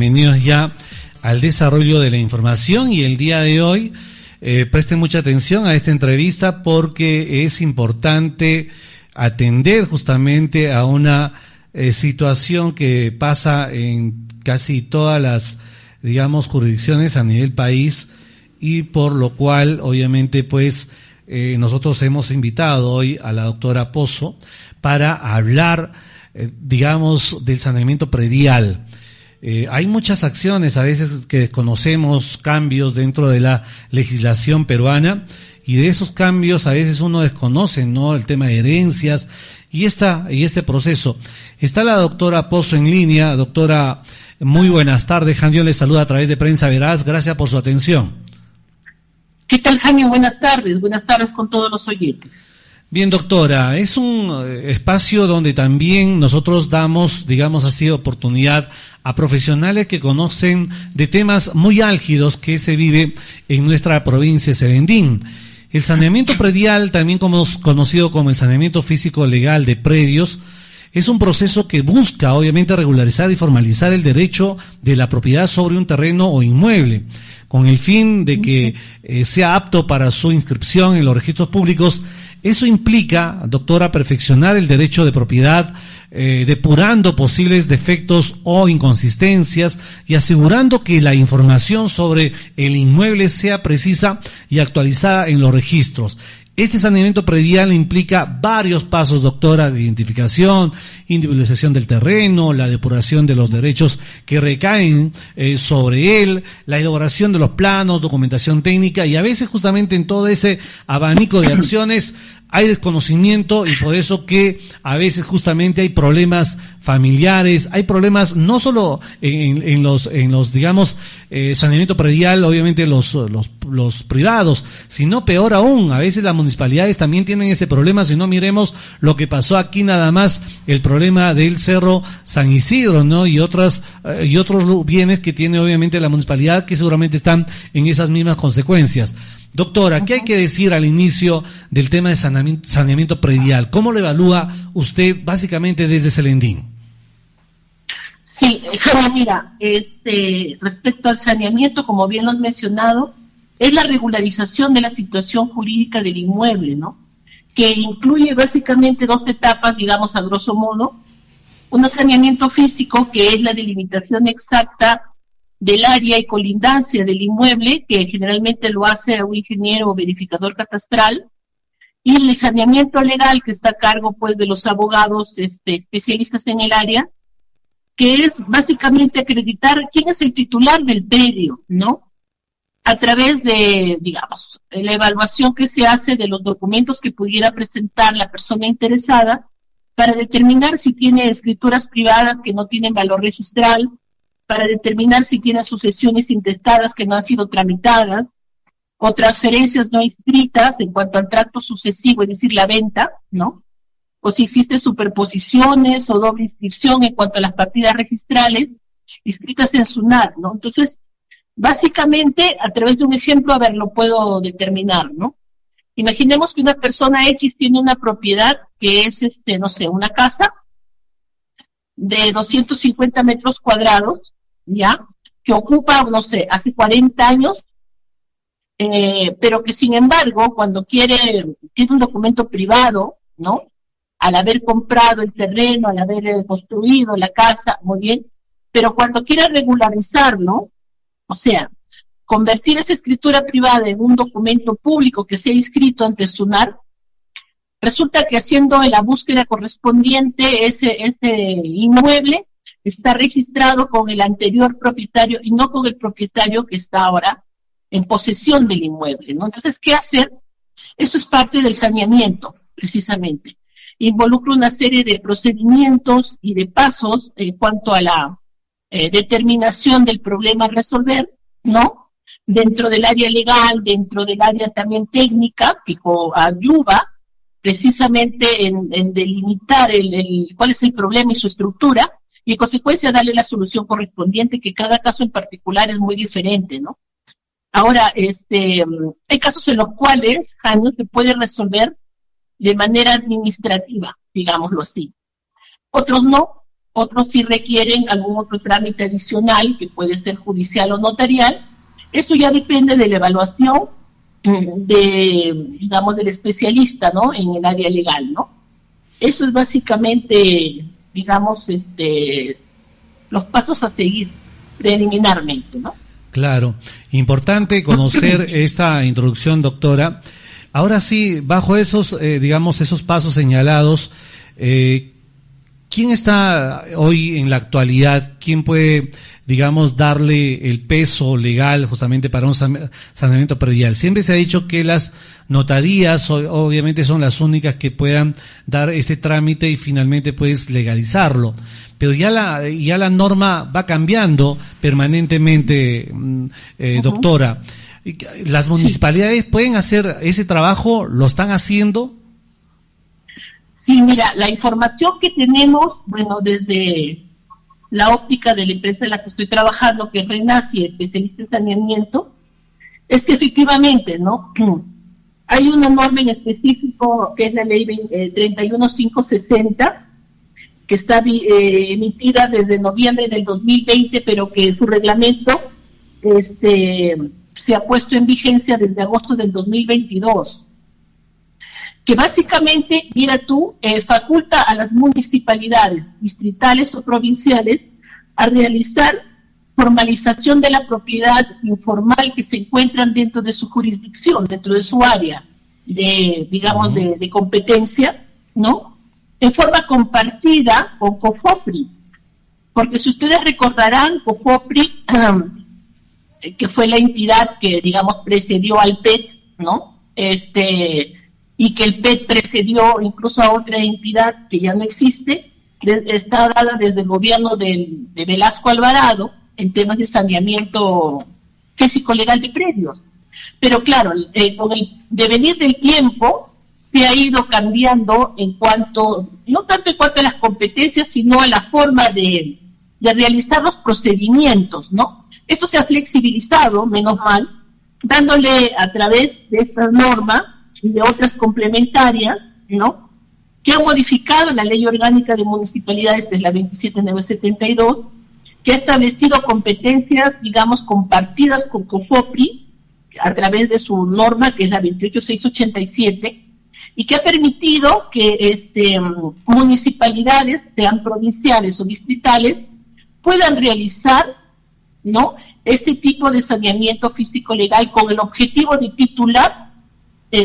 Bienvenidos ya al desarrollo de la información y el día de hoy presten mucha atención a esta entrevista porque es importante atender justamente a una situación que pasa en casi todas las, digamos, jurisdicciones a nivel país y por lo cual obviamente pues nosotros hemos invitado hoy a la doctora Pozo para hablar digamos del saneamiento predial. Hay muchas acciones a veces que desconocemos, cambios dentro de la legislación peruana, y de esos cambios a veces uno desconoce, ¿no? El tema de herencias y este proceso. Está la doctora Pozo en línea. Doctora, muy buenas tardes. Janio le saluda a través de Prensa Veraz. Gracias por su atención. ¿Qué tal, Janio? Buenas tardes con todos los oyentes. Bien, doctora, es un espacio donde también nosotros damos, digamos así, oportunidad a profesionales que conocen de temas muy álgidos que se vive en nuestra provincia de Serendín. El saneamiento predial, también conocido como el saneamiento físico legal de predios, es un proceso que busca, obviamente, regularizar y formalizar el derecho de la propiedad sobre un terreno o inmueble, con el fin de que sea apto para su inscripción en los registros públicos. Eso implica, doctora, perfeccionar el derecho de propiedad, depurando posibles defectos o inconsistencias y asegurando que la información sobre el inmueble sea precisa y actualizada en los registros. Este saneamiento predial implica varios pasos, doctora, de identificación, individualización del terreno, la depuración de los derechos que recaen sobre él, la elaboración de los planos, documentación técnica, y a veces justamente en todo ese abanico de acciones hay desconocimiento, y por eso que a veces justamente hay problemas familiares, hay problemas no solo en los digamos saneamiento predial, obviamente los privados, sino peor aún, a veces las municipalidades también tienen ese problema. Si no, miremos lo que pasó aquí nada más, el problema del Cerro San Isidro, ¿no? Y otros bienes que tiene obviamente la municipalidad, que seguramente están en esas mismas consecuencias. Doctora, ¿qué hay que decir al inicio del tema de saneamiento predial? ¿Cómo lo evalúa usted básicamente desde Serendín? Sí, mira, respecto al saneamiento, como bien lo has mencionado, es la regularización de la situación jurídica del inmueble, ¿no? Que incluye básicamente dos etapas, digamos a grosso modo. Un saneamiento físico, que es la delimitación exacta del área y colindancia del inmueble, que generalmente lo hace un ingeniero o verificador catastral, y el saneamiento legal, que está a cargo pues de los abogados especialistas en el área, que es básicamente acreditar quién es el titular del predio, ¿no? A través de, digamos, la evaluación que se hace de los documentos que pudiera presentar la persona interesada para determinar si tiene escrituras privadas que no tienen valor registral, para determinar si tiene sucesiones intestadas que no han sido tramitadas, o transferencias no inscritas en cuanto al tracto sucesivo, es decir, la venta, ¿no? O si existe superposiciones o doble inscripción en cuanto a las partidas registrales inscritas en SUNAT, ¿no? Entonces, básicamente, a través de un ejemplo, lo puedo determinar, ¿no? Imaginemos que una persona X tiene una propiedad que es, no sé, una casa de 250 metros cuadrados, ¿ya? Que ocupa, no sé, hace 40 años, pero que sin embargo, cuando tiene un documento privado, ¿no? Al haber comprado el terreno, al haber construido la casa, muy bien, pero cuando quiere regularizarlo, o sea, convertir esa escritura privada en un documento público que sea inscrito ante SUNAT, resulta que haciendo la búsqueda correspondiente, ese inmueble está registrado con el anterior propietario y no con el propietario que está ahora en posesión del inmueble, ¿no? Entonces, ¿qué hacer? Eso es parte del saneamiento, precisamente. Involucra una serie de procedimientos y de pasos en cuanto a la determinación del problema a resolver, ¿no? Dentro del área legal, dentro del área también técnica, que ayuda precisamente en delimitar cuál es el problema y su estructura, y en consecuencia darle la solución correspondiente, que cada caso en particular es muy diferente, ¿no? Ahora, hay casos en los cuales, Janio, se puede resolver de manera administrativa, digámoslo así. Otros no, otros sí requieren algún otro trámite adicional, que puede ser judicial o notarial. Eso ya depende de la evaluación del especialista, ¿no? En el área legal, ¿no? Eso es básicamente, digamos, los pasos a seguir preliminarmente, ¿no? Claro, importante conocer esta introducción, doctora. Ahora sí, bajo esos, esos pasos señalados, ¿quién está hoy en la actualidad? ¿Quién puede, darle el peso legal justamente para un saneamiento predial? Siempre se ha dicho que las notarías obviamente son las únicas que puedan dar este trámite y finalmente pues legalizarlo. Pero ya la norma va cambiando permanentemente, doctora. ¿Las municipalidades pueden hacer ese trabajo? ¿Lo están haciendo? Sí, mira, la información que tenemos, desde la óptica de la empresa en la que estoy trabajando, que es Renasi, especialista en saneamiento, es que efectivamente, ¿no? Hay una norma en específico, que es la ley 31560, que está emitida desde noviembre del 2020, pero que su reglamento se ha puesto en vigencia desde agosto del 2022. Que básicamente, mira tú, faculta a las municipalidades distritales o provinciales a realizar formalización de la propiedad informal que se encuentran dentro de su jurisdicción, dentro de su área de competencia, ¿no? En forma compartida con COFOPRI. Porque si ustedes recordarán, COFOPRI, que fue la entidad que, precedió al PET, ¿no? Y que el PET precedió incluso a otra entidad que ya no existe, está dada desde el gobierno de Velasco Alvarado en temas de saneamiento físico-legal de predios. Pero claro, con el devenir del tiempo se ha ido cambiando no tanto en cuanto a las competencias, sino a la forma de realizar los procedimientos, ¿no? Esto se ha flexibilizado, menos mal, dándole a través de esta norma y de otras complementarias, ¿no?, que han modificado la Ley Orgánica de Municipalidades, que es la 27972, que ha establecido competencias, compartidas con COFOPRI, a través de su norma, que es la 28687, y que ha permitido que municipalidades, sean provinciales o distritales, puedan realizar, ¿no?, este tipo de saneamiento físico-legal con el objetivo de titular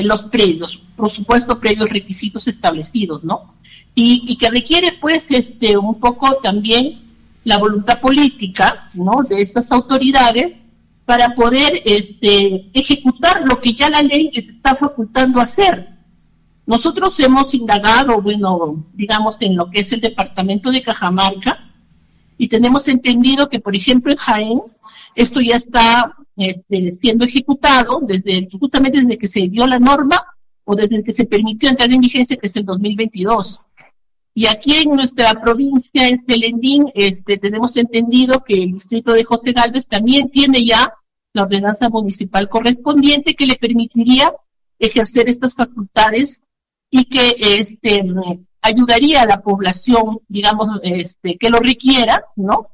los predios, por supuesto, previos requisitos establecidos, ¿no? Y que requiere, pues, un poco también la voluntad política, ¿no?, de estas autoridades para poder ejecutar lo que ya la ley está facultando hacer. Nosotros hemos indagado, en lo que es el departamento de Cajamarca, y tenemos entendido que, por ejemplo, en Jaén, esto ya está siendo ejecutado justamente desde que se dio la norma o desde que se permitió entrar en vigencia, que es el 2022. Y aquí en nuestra provincia, en Celendín, tenemos entendido que el distrito de José Gálvez también tiene ya la ordenanza municipal correspondiente que le permitiría ejercer estas facultades y que ayudaría a la población, que lo requiera, ¿no?,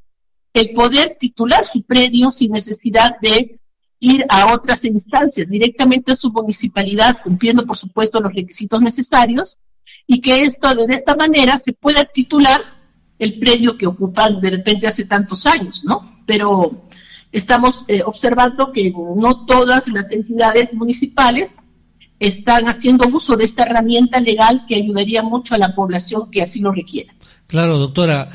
el poder titular su predio sin necesidad de ir a otras instancias, directamente a su municipalidad, cumpliendo, por supuesto, los requisitos necesarios, y que de esta manera se pueda titular el predio que ocupan de repente hace tantos años, ¿no? Pero estamos observando que no todas las entidades municipales están haciendo uso de esta herramienta legal que ayudaría mucho a la población que así lo requiera. Claro, doctora,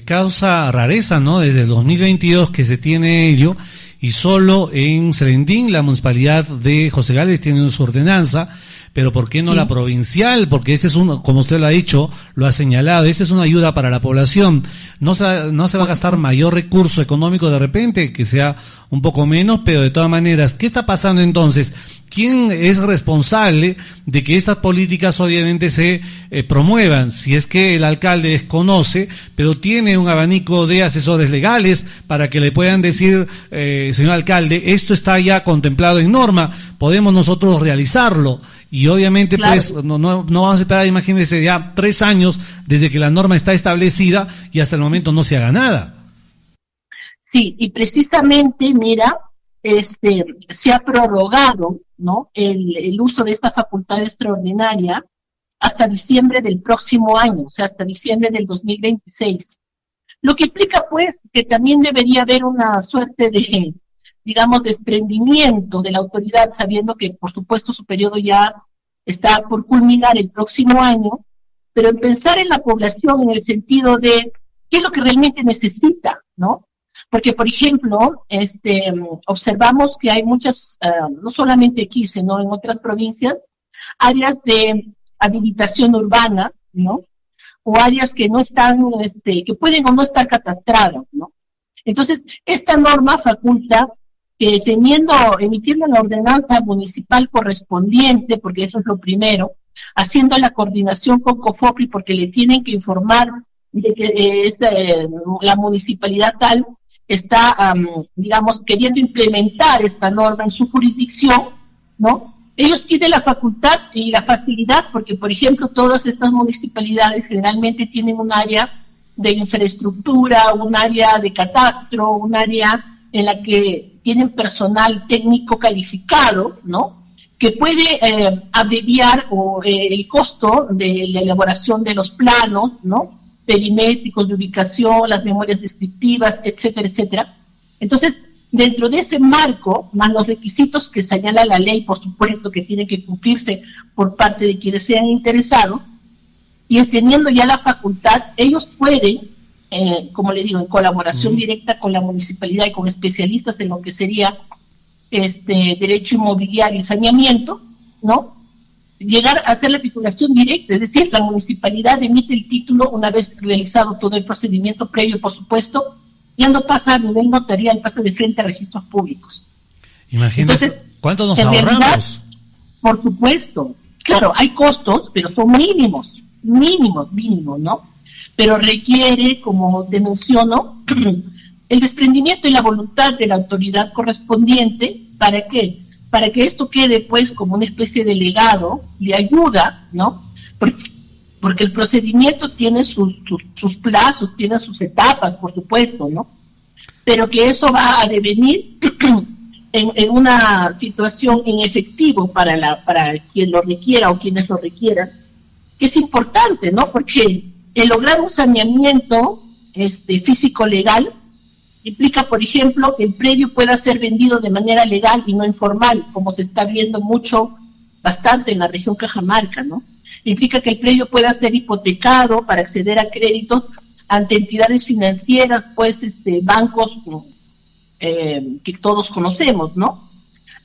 causa rareza, ¿no?, desde el 2022 que se tiene ello, y solo en Celendín la municipalidad de José Gálvez tiene su ordenanza, pero ¿por qué no la provincial? Porque este es como usted lo ha dicho, lo ha señalado, esta es una ayuda para la población. No se va a gastar mayor recurso económico de repente, que sea un poco menos, pero de todas maneras, ¿qué está pasando entonces? ¿Quién es responsable de que estas políticas obviamente se promuevan? Si es que el alcalde desconoce, pero tiene un abanico de asesores legales para que le puedan decir, señor alcalde, esto está ya contemplado en norma, podemos nosotros realizarlo. Y obviamente, claro, pues no vamos a esperar, imagínense, ya 3 años desde que la norma está establecida y hasta el momento no se haga nada. Sí, y precisamente, mira, se ha prorrogado, ¿no?, el uso de esta facultad extraordinaria hasta diciembre del próximo año, o sea, hasta diciembre del 2026. Lo que implica, pues, que también debería haber una suerte de, digamos, desprendimiento de la autoridad, sabiendo que, por supuesto, su periodo ya está por culminar el próximo año, pero en pensar en la población en el sentido de qué es lo que realmente necesita, ¿no? Porque, por ejemplo, observamos que hay muchas, no solamente aquí, sino en otras provincias, áreas de habilitación urbana, ¿no?, o áreas que no están, que pueden o no estar catastradas, ¿no? Entonces, esta norma faculta que emitiendo la ordenanza municipal correspondiente, porque eso es lo primero, haciendo la coordinación con COFOPRI, porque le tienen que informar de que la municipalidad tal está, digamos, queriendo implementar esta norma en su jurisdicción, ¿no? Ellos tienen la facultad y la facilidad, porque, por ejemplo, todas estas municipalidades generalmente tienen un área de infraestructura, un área de catastro, un área en la que tienen personal técnico calificado, ¿no?, que puede abreviar el costo de la elaboración de los planos, ¿no?, perimétricos de ubicación, las memorias descriptivas, etcétera, etcétera. Entonces, dentro de ese marco, más los requisitos que señala la ley, por supuesto, que tienen que cumplirse por parte de quienes sean interesados, y teniendo ya la facultad, ellos pueden, como le digo, en colaboración directa con la municipalidad y con especialistas en lo que sería derecho inmobiliario y saneamiento, ¿no?, llegar a hacer la titulación directa, es decir, la municipalidad emite el título una vez realizado todo el procedimiento previo, por supuesto, ya no pasa a nivel notarial, pasa de frente a registros públicos. Imagínate. Entonces, ¿cuánto nos ahorramos? Realidad, por supuesto, claro, hay costos, pero son mínimos, ¿no? Pero requiere, como te menciono, el desprendimiento y la voluntad de la autoridad correspondiente. ¿Para qué? Para que esto quede, pues, como una especie de legado, de ayuda, ¿no? Porque el procedimiento tiene sus plazos, tiene sus etapas, por supuesto, ¿no? Pero que eso va a devenir en una situación en efectivo para quien lo requiera o quienes lo requieran, que es importante, ¿no? Porque el lograr un saneamiento físico-legal implica, por ejemplo, que el predio pueda ser vendido de manera legal y no informal, como se está viendo bastante en la región Cajamarca, ¿no? Implica que el predio pueda ser hipotecado para acceder a créditos ante entidades financieras, pues, bancos que todos conocemos, ¿no?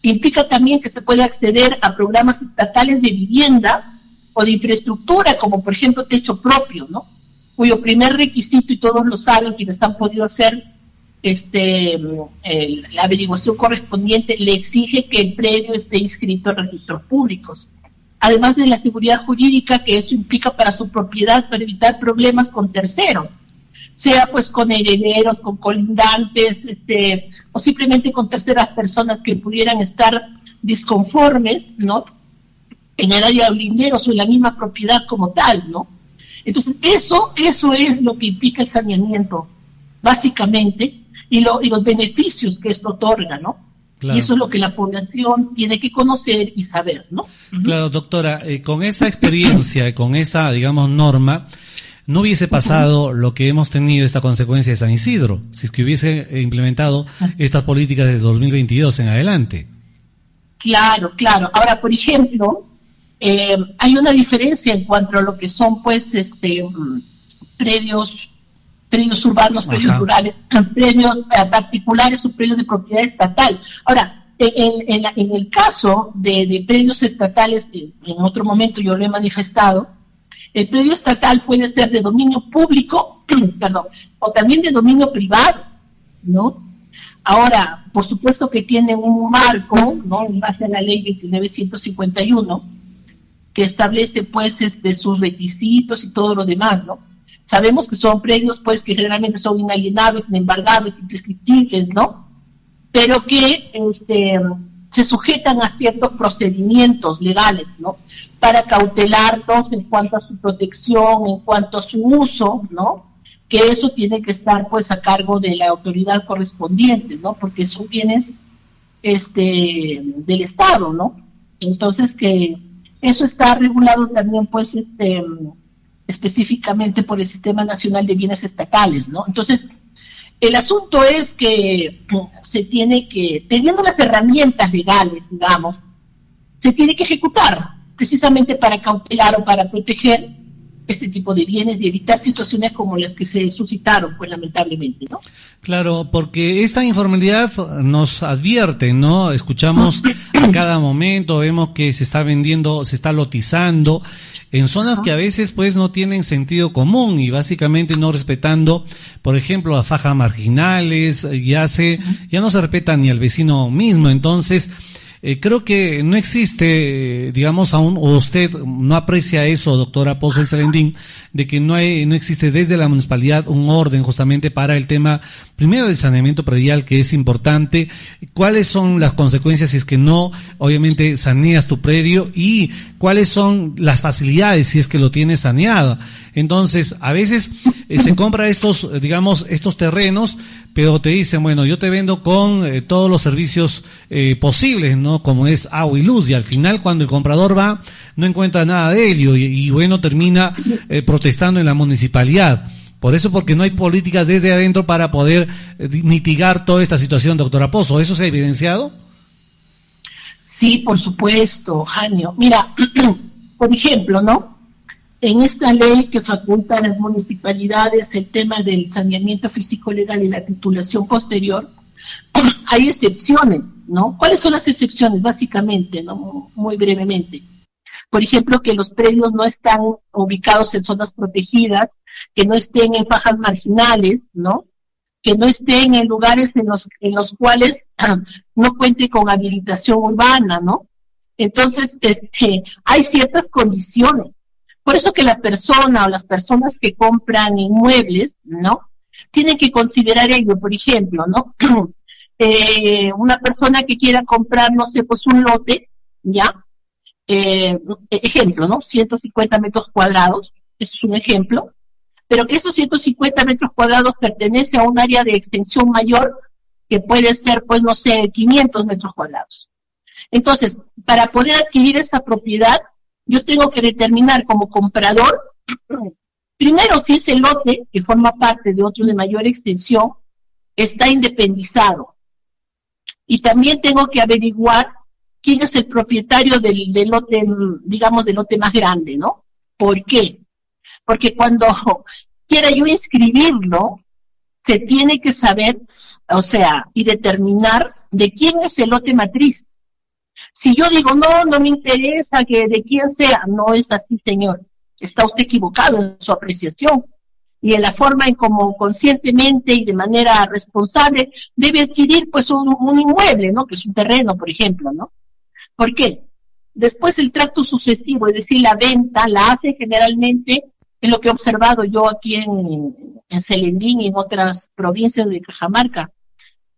Implica también que se puede acceder a programas estatales de vivienda o de infraestructura, como por ejemplo techo propio, ¿no?, cuyo primer requisito, y todos lo saben quienes han podido hacer la averiguación correspondiente, le exige que el predio esté inscrito en registros públicos. Además de la seguridad jurídica que eso implica para su propiedad, para evitar problemas con terceros, sea pues con herederos, con colindantes, o simplemente con terceras personas que pudieran estar disconformes, ¿no?, en el área de linderos o en la misma propiedad como tal, ¿no? Entonces, eso es lo que implica el saneamiento, básicamente, y los beneficios que esto otorga, ¿no? Claro. Y eso es lo que la población tiene que conocer y saber, ¿no? Claro, doctora, con esa experiencia, con esa, digamos, norma, no hubiese pasado lo que hemos tenido, esta consecuencia de San Isidro, si es que hubiese implementado estas políticas desde 2022 en adelante. Claro. Ahora, por ejemplo, hay una diferencia en cuanto a lo que son, pues, predios urbanos, predios rurales, predios particulares o predios de propiedad estatal. Ahora, en el caso de predios estatales, en otro momento yo lo he manifestado, el predio estatal puede ser de dominio público, perdón, o también de dominio privado, ¿no? Ahora, por supuesto que tienen un marco, ¿no? En base a la ley 29151, que establece, pues, sus requisitos y todo lo demás, ¿no? Sabemos que son predios, pues, que generalmente son inalienables, inembargables, imprescriptibles, ¿no? Pero que se sujetan a ciertos procedimientos legales, ¿no? Para cautelarlos en cuanto a su protección, en cuanto a su uso, ¿no? Que eso tiene que estar, pues, a cargo de la autoridad correspondiente, ¿no? Porque son bienes del Estado, ¿no? Entonces, que eso está regulado también, pues, específicamente por el Sistema Nacional de Bienes Estatales, ¿no? Entonces, el asunto es que se tiene que, teniendo las herramientas legales, digamos, se tiene que ejecutar, precisamente para cautelar o para proteger este tipo de bienes y evitar situaciones como las que se suscitaron, pues, lamentablemente, ¿no? Claro, porque esta informalidad nos advierte, ¿no? Escuchamos a cada momento, vemos que se está vendiendo, se está lotizando en zonas que a veces, pues, no tienen sentido común y básicamente no respetando, por ejemplo, a fajas marginales, ya no se respeta ni al vecino mismo. Entonces, creo que no existe, digamos, aún, o usted no aprecia eso, doctora Pozo y Salendín, de que no existe desde la municipalidad un orden justamente para el tema, primero, del saneamiento predial, que es importante. ¿Cuáles son las consecuencias si es que no, obviamente, saneas tu predio? Y cuáles son las facilidades si es que lo tienes saneado. Entonces, a veces se compra estos terrenos, pero te dicen, bueno, yo te vendo con todos los servicios posibles, ¿no? Como es agua y luz, y al final, cuando el comprador va, no encuentra nada de ello, y bueno, termina protestando en la municipalidad. Por eso, porque no hay políticas desde adentro para poder mitigar toda esta situación, doctora Pozo. ¿Eso se ha evidenciado? Sí, por supuesto, Janio. Mira, por ejemplo, ¿no? En esta ley que faculta a las municipalidades el tema del saneamiento físico legal y la titulación posterior, hay excepciones, ¿no? ¿Cuáles son las excepciones? Básicamente, ¿no? Muy brevemente. Por ejemplo, que los predios no están ubicados en zonas protegidas, que no estén en fajas marginales, ¿no? Que no estén en lugares en los cuales no cuente con habilitación urbana, ¿no? Entonces, hay ciertas condiciones. Por eso que la persona o las personas que compran inmuebles, ¿no? Tienen que considerar ello. Por ejemplo, ¿no? Una persona que quiera comprar, no sé, pues un lote, ¿ya? Ejemplo, ¿no? 150 metros cuadrados, eso es un ejemplo, pero que esos 150 metros cuadrados pertenece a un área de extensión mayor que puede ser, pues, no sé, 500 metros cuadrados. Entonces, para poder adquirir esa propiedad, yo tengo que determinar como comprador, primero, si ese lote, que forma parte de otro de mayor extensión, está independizado. Y también tengo que averiguar quién es el propietario del lote, digamos, del lote más grande, ¿no? ¿Por qué? Porque cuando quiera yo inscribirlo, se tiene que saber, o sea, y determinar de quién es el lote matriz. Si yo digo, no me interesa que de quién sea, no es así, señor. Está usted equivocado en su apreciación y en la forma en cómo conscientemente y de manera responsable debe adquirir, pues, un inmueble, ¿no? Que es un terreno, por ejemplo, ¿no? ¿Por qué? Después el tracto sucesivo, es decir, la venta, la hace generalmente, en lo que he observado yo aquí en Celendín y en otras provincias de Cajamarca,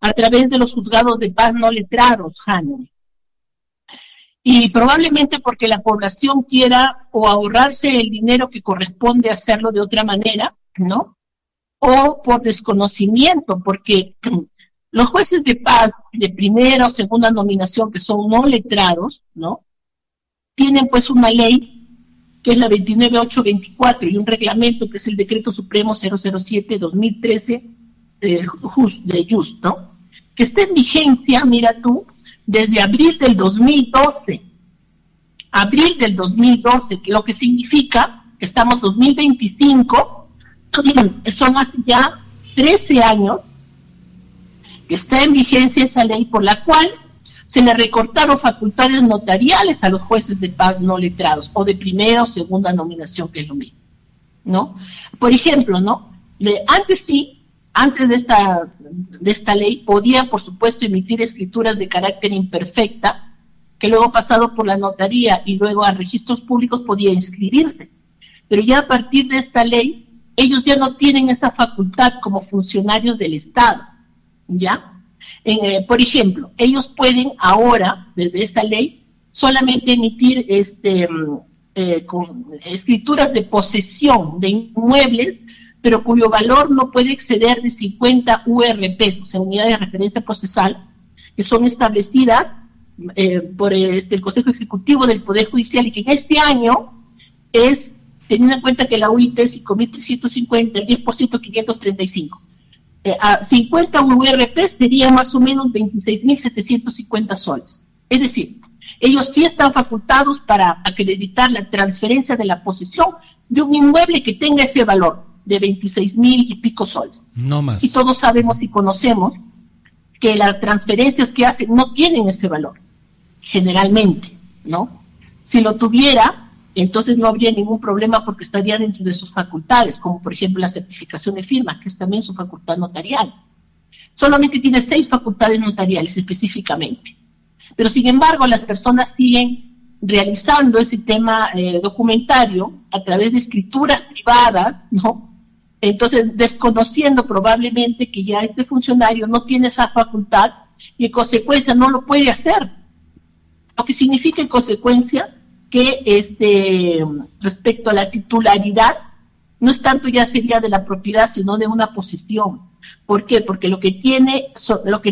a través de los juzgados de paz no letrados, Jano. Y probablemente porque la población quiera o ahorrarse el dinero que corresponde hacerlo de otra manera, ¿no? O por desconocimiento, porque los jueces de paz de primera o segunda nominación, que son no letrados, ¿no? Tienen, pues, una ley, que es la 29824, y un reglamento, que es el Decreto Supremo 007-2013 de Just, ¿no? Que está en vigencia, mira tú, desde abril del 2012. Abril del 2012, lo que significa que estamos 2025, son hace ya 13 años que está en vigencia esa ley, por la cual se le recortaron facultades notariales a los jueces de paz no letrados, o de primera o segunda nominación, que es lo mismo, ¿no? Por ejemplo, ¿no? Antes sí, antes de esta ley, podían, por supuesto, emitir escrituras de carácter imperfecta, que luego pasado por la notaría y luego a registros públicos podía inscribirse. Pero ya a partir de esta ley, ellos ya no tienen esa facultad como funcionarios del Estado, ¿ya? Por ejemplo, ellos pueden ahora, desde esta ley, solamente emitir con escrituras de posesión de inmuebles, pero cuyo valor no puede exceder de 50 URPs, o sea, unidades de referencia procesal, que son establecidas por el Consejo Ejecutivo del Poder Judicial, y que en este año es, teniendo en cuenta que la UIT es 5.350, el 10% 535. A 50 URPs sería más o menos 26.750 soles. Es decir, ellos sí están facultados para acreditar la transferencia de la posesión de un inmueble que tenga ese valor de 26.000 y pico soles. No más. Y todos sabemos y conocemos que las transferencias que hacen no tienen ese valor, generalmente, ¿no? Si lo tuviera, entonces no habría ningún problema porque estaría dentro de sus facultades, como por ejemplo la certificación de firma, que es también su facultad notarial. Solamente tiene 6 facultades notariales específicamente. Pero sin embargo, las personas siguen realizando ese tema documentario a través de escrituras privadas, ¿no? Entonces, desconociendo probablemente que ya este funcionario no tiene esa facultad y en consecuencia no lo puede hacer. Lo que significa en consecuencia que respecto a la titularidad, no es tanto ya sería de la propiedad, sino de una posesión. ¿Por qué? Porque lo que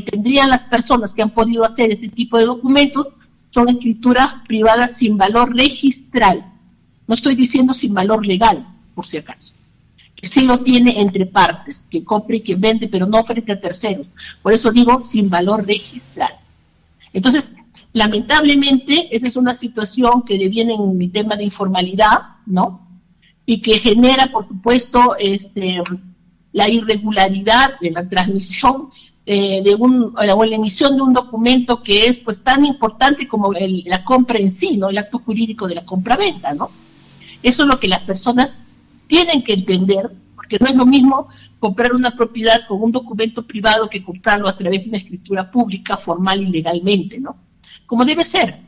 tendrían las personas que han podido hacer este tipo de documentos son escrituras privadas sin valor registral. No estoy diciendo sin valor legal, por si acaso. Que sí lo tiene entre partes, que compra y que vende, pero no frente a terceros. Por eso digo sin valor registral. Entonces, lamentablemente, esa es una situación que deviene en mi tema de informalidad, ¿no? Y que genera, por supuesto, la irregularidad de la transmisión o la emisión de un documento que es pues tan importante como la compra en sí, ¿no? El acto jurídico de la compra-venta, ¿no? Eso es lo que las personas tienen que entender, porque no es lo mismo comprar una propiedad con un documento privado que comprarlo a través de una escritura pública, formal y legalmente, ¿no? Como debe ser,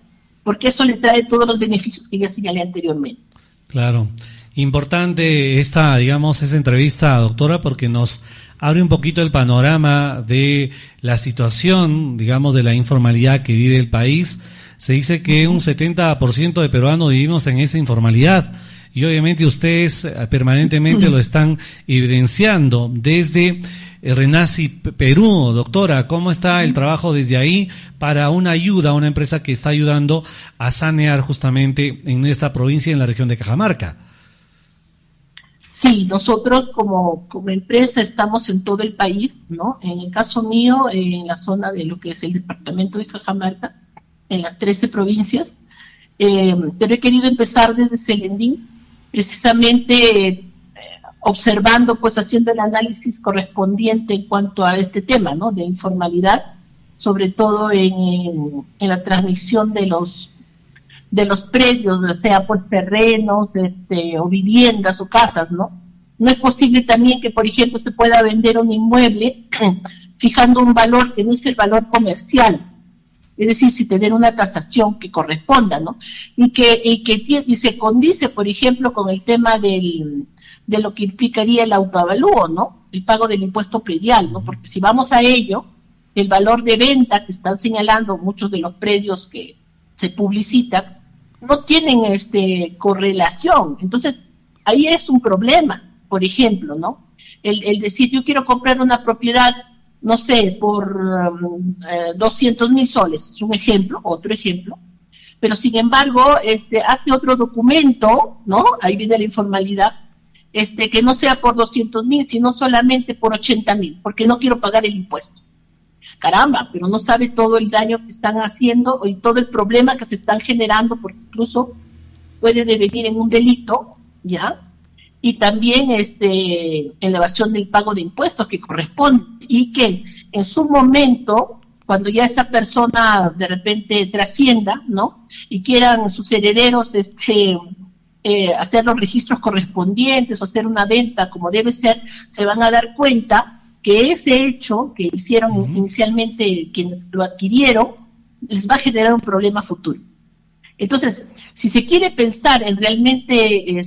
porque eso le trae todos los beneficios que ya señalé anteriormente. Claro. Importante esa entrevista, doctora, porque nos abre un poquito el panorama de la situación, de la informalidad que vive el país. Se dice que un 70% de peruanos vivimos en esa informalidad y obviamente ustedes permanentemente lo están evidenciando desde Renaci Perú. Doctora, ¿cómo está el trabajo desde ahí para una empresa que está ayudando a sanear justamente en esta provincia, en la región de Cajamarca? Sí, nosotros como empresa estamos en todo el país, ¿no? En el caso mío, en la zona de lo que es el departamento de Cajamarca, en las 13 provincias, pero he querido empezar desde Selendín, precisamente observando, pues haciendo el análisis correspondiente en cuanto a este tema, ¿no? De informalidad, sobre todo en la transmisión de los predios, sea por terrenos, o viviendas o casas, ¿no? No es posible también que, por ejemplo, se pueda vender un inmueble fijando un valor que no es el valor comercial, es decir, sin tener una tasación que corresponda, ¿no? Y se condice, por ejemplo, con el tema de lo que implicaría el autoavalúo, ¿no? El pago del impuesto predial, ¿no? Porque si vamos a ello, el valor de venta que están señalando muchos de los predios que se publicitan, no tienen correlación. Entonces, ahí es un problema, por ejemplo, ¿no? El decir, yo quiero comprar una propiedad, no sé, por 200,000 soles, es un ejemplo, otro ejemplo, pero sin embargo, hace otro documento, ¿no? Ahí viene la informalidad, que no sea por 200,000, sino solamente por 80,000, porque no quiero pagar el impuesto. Caramba, pero no sabe todo el daño que están haciendo y todo el problema que se están generando, porque incluso puede devenir en un delito, ¿ya? Y también elevación del pago de impuestos que corresponde, y que en su momento, cuando ya esa persona de repente trascienda, ¿no? Y quieran sus herederos hacer los registros correspondientes o hacer una venta como debe ser, se van a dar cuenta que ese hecho que hicieron inicialmente quienes lo adquirieron les va a generar un problema futuro. Entonces, si se quiere pensar en realmente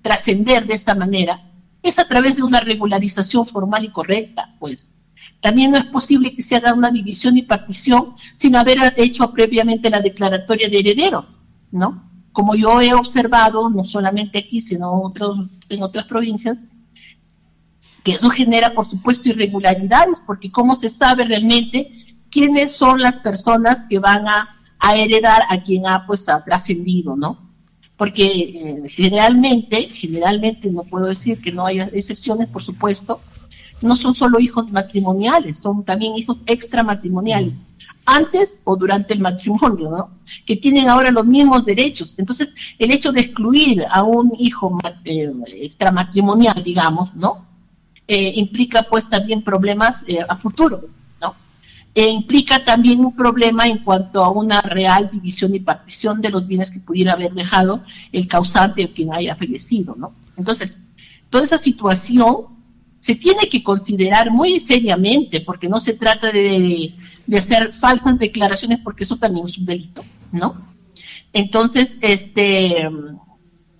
trascender de esta manera, es a través de una regularización formal y correcta, pues. También no es posible que se haga una división y partición sin haber hecho previamente la declaratoria de heredero, ¿no? Como yo he observado, no solamente aquí, sino en otras provincias, que eso genera, por supuesto, irregularidades, porque cómo se sabe realmente quiénes son las personas que van a heredar a quien ha trascendido, ¿no? Porque generalmente, no puedo decir que no haya excepciones, por supuesto, no son solo hijos matrimoniales, son también hijos extramatrimoniales, antes o durante el matrimonio, ¿no? Que tienen ahora los mismos derechos. Entonces, el hecho de excluir a un hijo extramatrimonial, digamos, ¿no? Implica pues también problemas a futuro, ¿no? Implica también un problema en cuanto a una real división y partición de los bienes que pudiera haber dejado el causante o quien haya fallecido, ¿no? Entonces, toda esa situación se tiene que considerar muy seriamente, porque no se trata de hacer falsas declaraciones, porque eso también es un delito, ¿no? Entonces, eso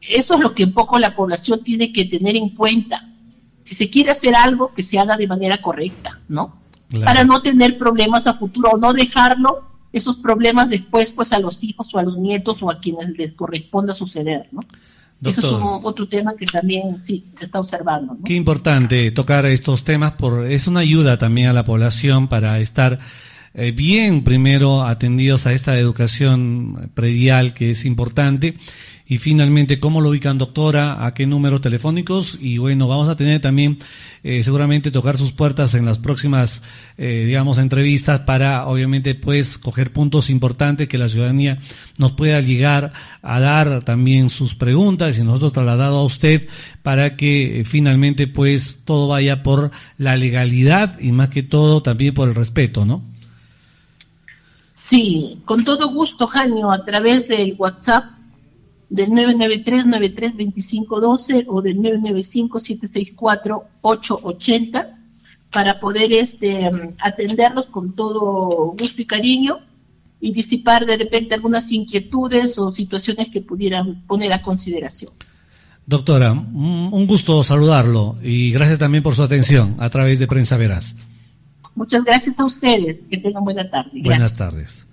es lo que un poco la población tiene que tener en cuenta. Si se quiere hacer algo, que se haga de manera correcta, ¿no? Claro. Para no tener problemas a futuro, o no dejarlo, esos problemas después, pues, a los hijos o a los nietos o a quienes les corresponda suceder, ¿no? Doctor, eso es otro tema que también sí se está observando, ¿no? Qué importante tocar estos temas, es una ayuda también a la población para estar bien primero atendidos a esta educación predial que es importante. Y finalmente, ¿cómo lo ubican, doctora? ¿A qué números telefónicos? Y bueno, vamos a tener también seguramente tocar sus puertas en las próximas, entrevistas para, obviamente, pues, coger puntos importantes que la ciudadanía nos pueda llegar a dar también sus preguntas y nosotros trasladado a usted para que finalmente, pues, todo vaya por la legalidad y más que todo también por el respeto, ¿no? Sí, con todo gusto, Janio, a través del WhatsApp del 993-93-2512 o del 995-764-880 para poder atenderlos con todo gusto y cariño y disipar de repente algunas inquietudes o situaciones que pudieran poner a consideración. Doctora, un gusto saludarlo y gracias también por su atención a través de Prensa Veraz. Muchas gracias a ustedes. Que tengan buena tarde. Gracias. Buenas tardes.